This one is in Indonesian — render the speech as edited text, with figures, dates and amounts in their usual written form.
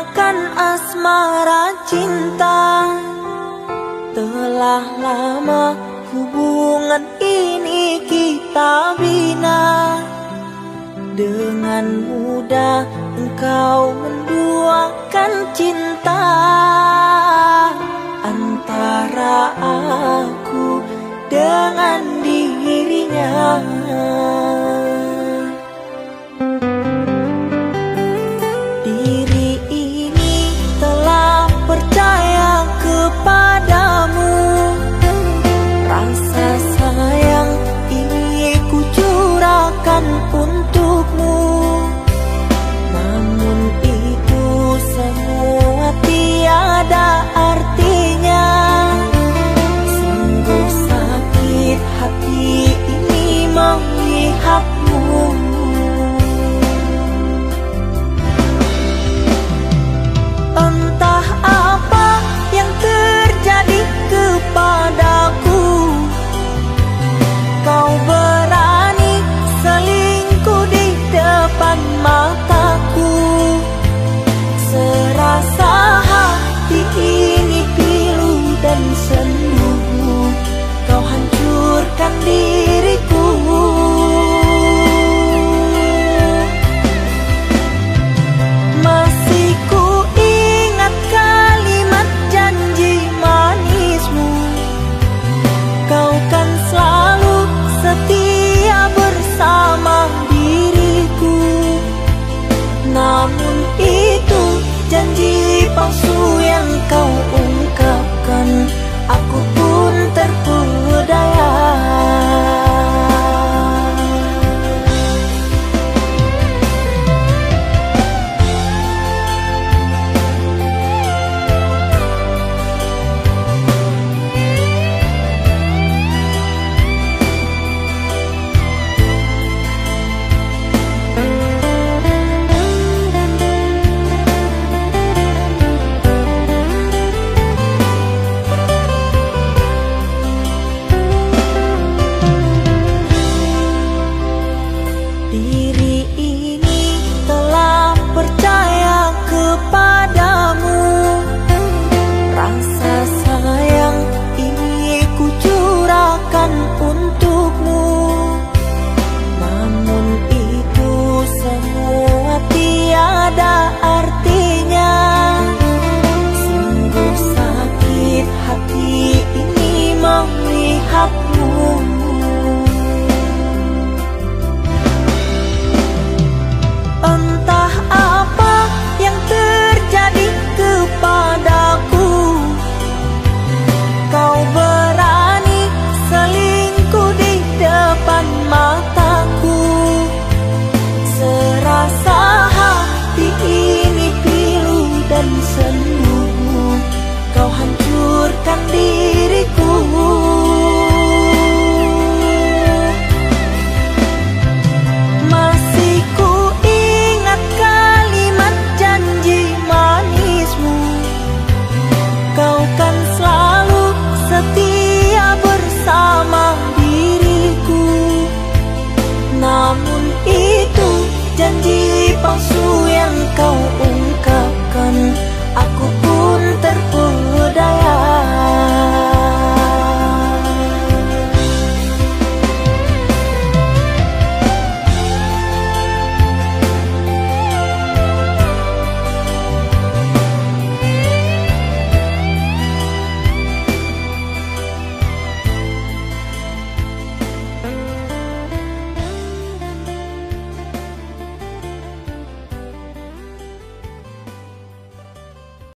akan asmara cinta. Telah lama hubungan ini kita bina. Dengan mudah engkau menduakan cinta antara aku dengan dirinya. Diri ini telah percaya kepadamu. Rasa sayang ini ku curahkan untukmu. Namun itu semua tiada artinya. Sungguh sakit hati ini melihatmu. Entah apa yang terjadi kepadaku. Kau berani selingkuh di depan mataku. Serasa hati ini pilu dan sendu. Kau hancurkan diriku. Masih ku ingat kalimat janji manismu. Kau kan selalu setia bersama diriku. Namun itu janji palsu yang kau ungkapkan. Aku pun terpedaya. Diri ini telah percaya kepadamu. Rasa sayang ini ku curahkan untukmu. Namun itu semua tiada artinya. Sungguh sakit hati ini melihatmu. Entah apa yang terjadi kepadaku. Kau berani selingkuh di depan mataku. Serasa hati ini pilu dan sendu. Kau hancurkan diriku. Masih ku ingat kalimat janji manismu. Kau kan selalu setia bersama diriku. Namun itu janji palsu yang kau